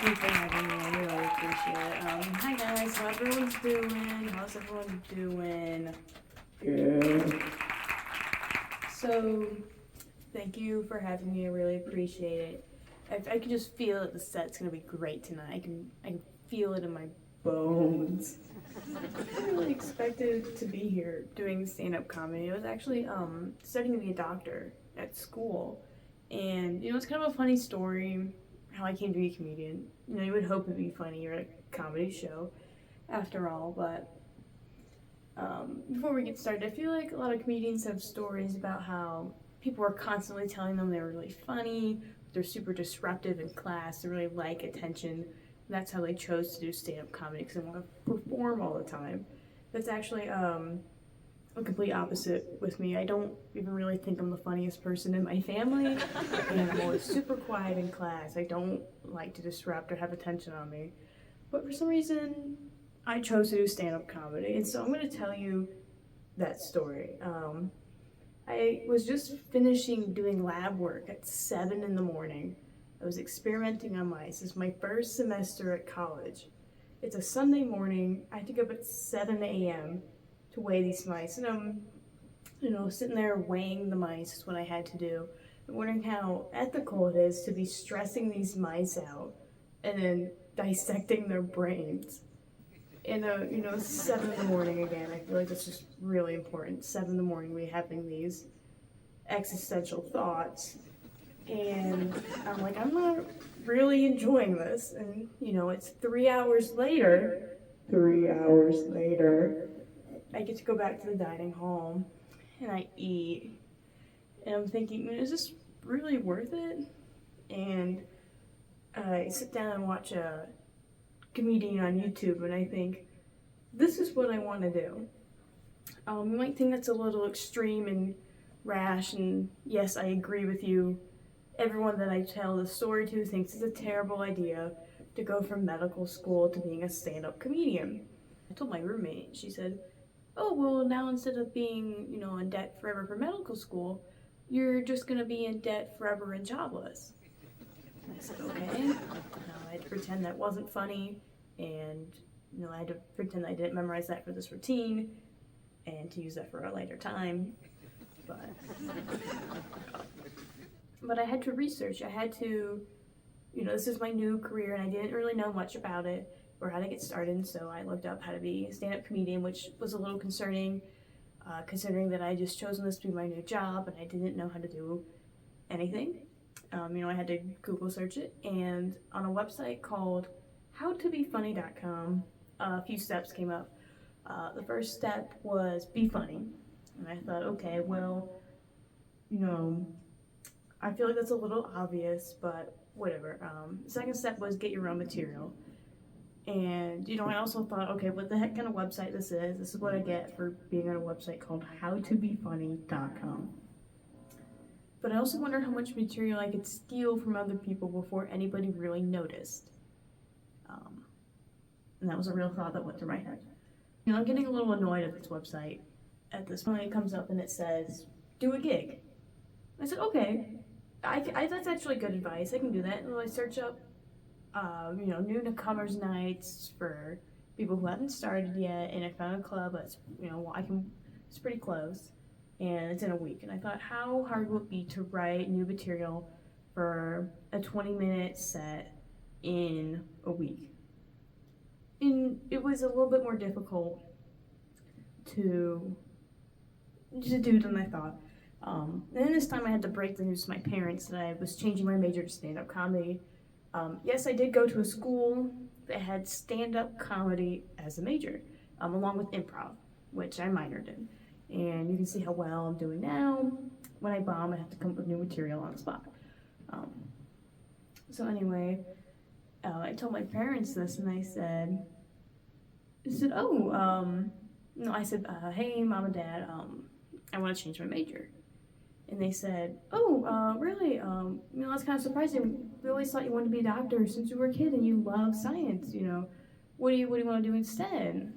Thank you for having me. I really appreciate it. Hi guys, how everyone's doing? How's everyone doing? Good. So, thank you for having me. I really appreciate it. I can just feel that the set's gonna be great tonight. I can feel it in my bones. I really expected to be here doing stand-up comedy. I was actually studying to be a doctor at school, and it's kind of a funny story how I came to be a comedian. You would hope it'd be funny. You're at a comedy show, after all. But before we get started, I feel like a lot of comedians have stories about how people are constantly telling them they're really funny, they're super disruptive in class, they really like attention. That's how they chose to do stand-up comedy, because they want to perform all the time. That's actually a complete opposite with me. I don't even really think I'm the funniest person in my family, and I'm always super quiet in class. I don't like to disrupt or have attention on me. But for some reason, I chose to do stand-up comedy, and so I'm going to tell you that story. I was just finishing doing lab work at 7 in the morning. I was experimenting on mice. It's my first semester at college. It's a Sunday morning. I had to get up at 7 a.m. to weigh these mice. And I'm, sitting there weighing the mice is what I had to do. I'm wondering how ethical it is to be stressing these mice out and then dissecting their brains. And, it's 7 in the morning again. I feel like that's just really important. 7 in the morning, we having these existential thoughts. And I'm like, I'm not really enjoying this. And, it's 3 hours later. 3 hours later. I get to go back to the dining hall and I eat. And I'm thinking, is this really worth it? And I sit down and watch a comedian on YouTube and I think, this is what I want to do. You might think that's a little extreme and rash, and yes, I agree with you. Everyone that I tell the story to thinks it's a terrible idea to go from medical school to being a stand-up comedian. I told my roommate, she said, oh, well, now instead of being, in debt forever for medical school, you're just going to be in debt forever and jobless. And I said, okay. I had to pretend that wasn't funny, and, I had to pretend I didn't memorize that for this routine, and to use that for a later time. But I had to research. I had to, this is my new career, and I didn't really know much about it or how to get started, so I looked up how to be a stand-up comedian, which was a little concerning, considering that I had just chosen this to be my new job, and I didn't know how to do anything. I had to Google search it, and on a website called howtobefunny.com, a few steps came up. The first step was be funny, and I thought, okay, well, I feel like that's a little obvious, but whatever. The second step was get your own material. And, I also thought, okay, what the heck kind of website this is? This is what I get for being on a website called howtobefunny.com. But I also wondered how much material I could steal from other people before anybody really noticed. And that was a real thought that went through my head. I'm getting a little annoyed at this website. At this point, it comes up and it says, do a gig. I said, okay, that's actually good advice. I can do that. And I search up, new newcomers nights for people who haven't started yet. And I found a club that's, it's pretty close. And it's in a week. And I thought, how hard would it be to write new material for a 20-minute set in a week? And it was a little bit more difficult to do than I thought. And then this time I had to break the news to my parents that I was changing my major to stand-up comedy. Yes, I did go to a school that had stand-up comedy as a major, along with improv, which I minored in. And you can see how well I'm doing now. When I bomb, I have to come up with new material on the spot. So anyway, I told my parents this, and I said, hey, Mom and Dad, I want to change my major. And they said, really? That's kind of surprising. We always thought you wanted to be a doctor since you were a kid and you love science, What do you want to do instead?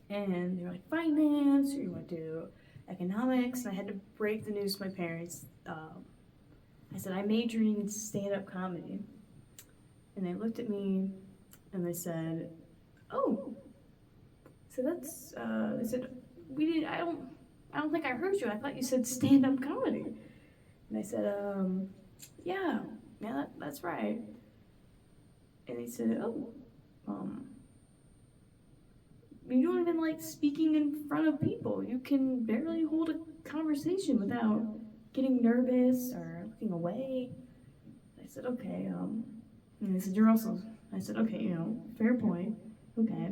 And they were like, finance, or you want to do economics? And I had to break the news to my parents. I said, I'm majoring in stand-up comedy. And they looked at me and they said, oh, so that's, they said, I don't think I heard you. I thought you said stand-up comedy. And I said, yeah, that's right. And they said, oh, you don't even like speaking in front of people. You can barely hold a conversation without getting nervous or looking away. I said, okay, and they said, I said, okay, fair point, okay.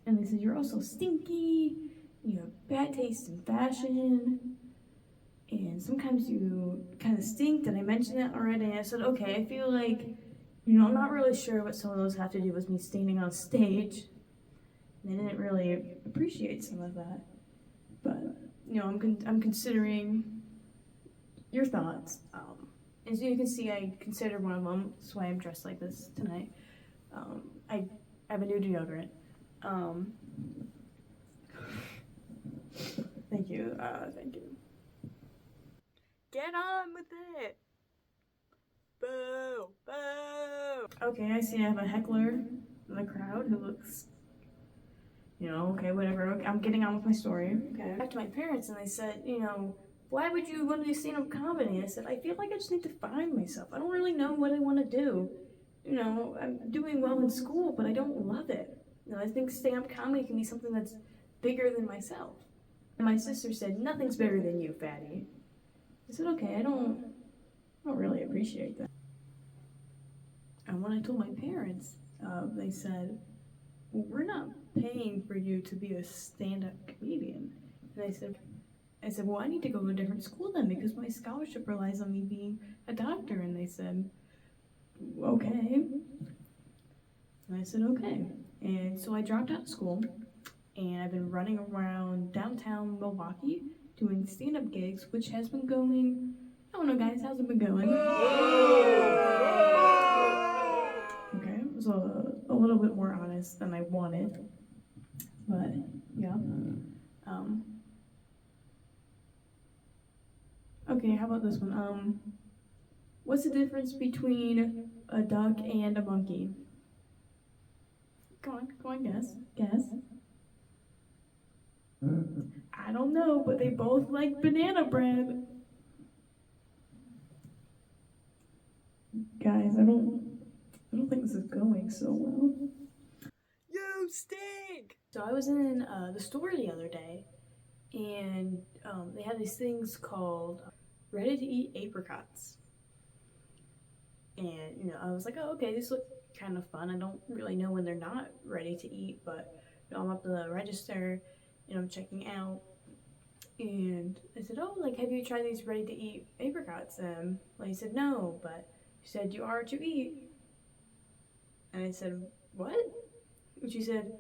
And they said, you're also stinky, you have bad taste in fashion, and sometimes you kind of stink. Did I mention that already? And I said, okay, I feel like, I'm not really sure what some of those have to do with me standing on stage. And they didn't really appreciate some of that. But, I'm considering your thoughts. As you can see, I consider one of them. That's why I'm dressed like this tonight. I have a new deodorant. Thank you. Thank you. Get on with it. Boo! Boo! Okay, I see I have a heckler in the crowd who looks, okay, whatever. Okay, I'm getting on with my story. Okay. Back to my parents, and they said, why would you want to do stand-up comedy? I said, I feel like I just need to find myself. I don't really know what I want to do. I'm doing well in school, but I don't love it. I think stand-up comedy can be something that's bigger than myself. And my sister said, nothing's bigger than you, fatty. I said, okay, I don't really appreciate that. And when I told my parents, they said, well, we're not paying for you to be a stand-up comedian. And I said, well, I need to go to a different school then because my scholarship relies on me being a doctor. And they said, okay. And I said, okay. And so I dropped out of school, and I've been running around downtown Milwaukee doing stand-up gigs, which has been going, I don't know, guys, how's it been going? Okay, it was a little bit more honest than I wanted, but yeah. Okay, how about this one? What's the difference between a duck and a monkey? Go on, guess. I don't know, but they both like banana bread. Guys, I don't think this is going so well. You stink! So I was in the store the other day, and they had these things called ready-to-eat apricots. And, I was like, oh, okay, these look kind of fun. I don't really know when they're not ready to eat, but, I'm up to the register, and I'm checking out. And I said, oh, have you tried these ready-to-eat apricots? He said, no, but she said, you are to eat. And I said, what? And she said,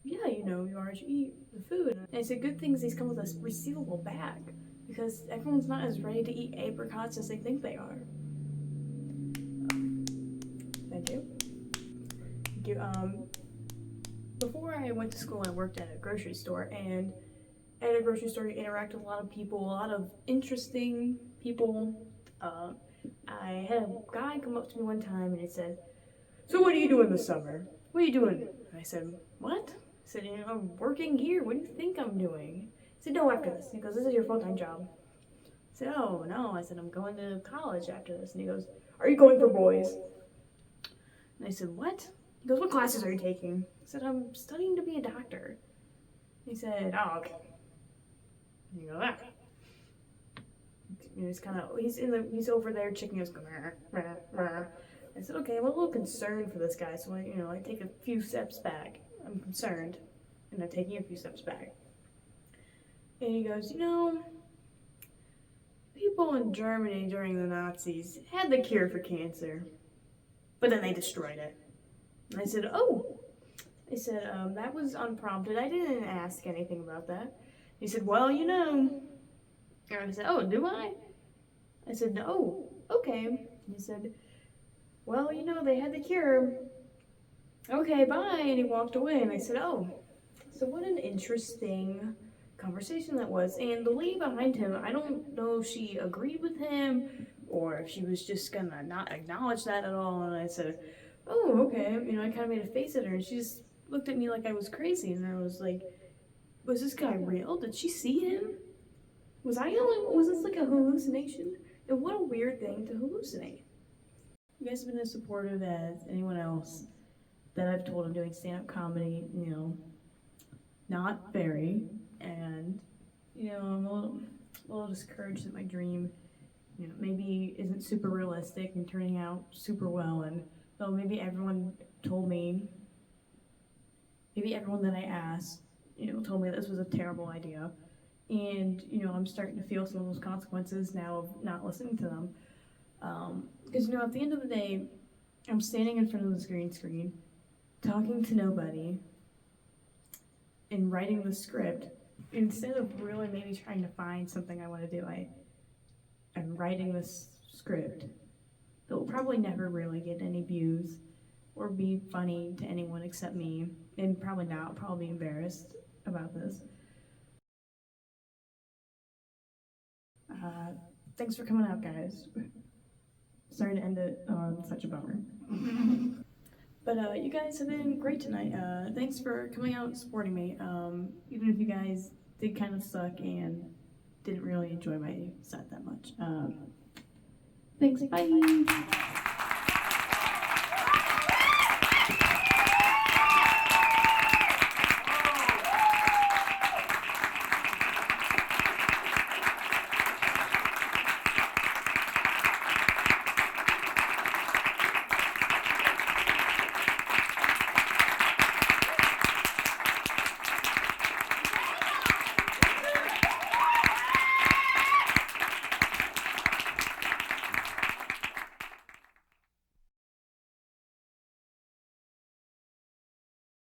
yeah, you are to eat the food. And I said, good things these come with a resealable bag, because everyone's not as ready to eat apricots as they think they are. Thank you. Thank you. Before I went to school, I worked at a grocery store, and at a grocery store, you interact with a lot of people, a lot of interesting people. I had a guy come up to me one time, and he said, so what are you doing this summer? What are you doing? And I said, what? I said, I'm working here. What do you think I'm doing? He said, no, after this. He goes, this is your full-time job. I said, oh, no. I said, I'm going to college after this. And he goes, are you going for boys? And I said, what? He goes, what classes are you taking? I said, I'm studying to be a doctor. He said, oh, okay. And you go, ah. He's over there checking his I said, okay, I'm a little concerned for this guy, so I take a few steps back. I'm concerned, and I'm taking a few steps back. And he goes, people in Germany during the Nazis had the cure for cancer, but then they destroyed it. And I said, oh. I said, that was unprompted. I didn't ask anything about that. He said, well, And I said, oh, do I? I said, no. Okay. And he said, well, they had the cure. Okay, bye. And he walked away, and I said, oh. So what an interesting conversation that was. And the lady behind him, I don't know if she agreed with him or if she was just gonna not acknowledge that at all. And I said, oh, okay. You know, I kind of made a face at her, and she just looked at me like I was crazy. And I was like, was this guy real? Did she see him? Was I the only one? Was this like a hallucination? And what a weird thing to hallucinate. You guys have been as supportive as anyone else that I've told I'm doing stand-up comedy, you know, not very. And, you know, I'm a little discouraged that my dream, you know, maybe isn't super realistic and turning out super well. And so maybe everyone told me, maybe everyone that I asked, you know, told me this was a terrible idea. And, you know, I'm starting to feel some of those consequences now of not listening to them. Because, you know, at the end of the day, I'm standing in front of this green screen, talking to nobody, and writing the script. Instead of really maybe trying to find something I want to do, I'm writing this script that will probably never really get any views or be funny to anyone except me, and probably not, probably be embarrassed about this. Thanks for coming out, guys. Sorry to end it on such a bummer. But you guys have been great tonight. Thanks for coming out and supporting me. Even if you guys did kind of suck and didn't really enjoy my set that much. Thanks, bye.